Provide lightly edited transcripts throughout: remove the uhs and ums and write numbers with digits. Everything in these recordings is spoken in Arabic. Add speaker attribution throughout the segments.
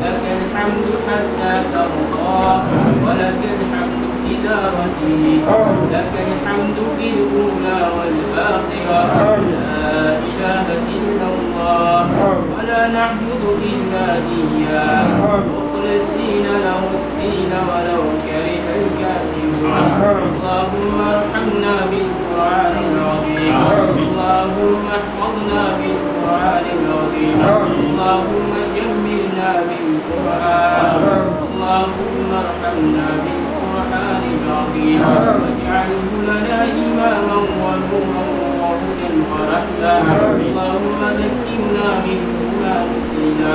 Speaker 1: لك الحمد حتى ترضى ولك الحمد إذا رجيت لك الحمد في الأولى والآخرة لا إله إلا الله ولا نعبد إلا إياه مخلصين له الدين ولو كره الكافرون اللهم ارحمنا بالقرآن العظيم اللهم احفظنا بالقرآن العظيم اللهم جملنا بالقرآن اللهم ارحمنا بالقرآن العظيم واجعله لنا إماما ونورا وهدى ورحمة اللهم ذكرنا منه ما نسينا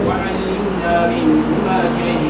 Speaker 1: وعلمنا منه ما جهلنا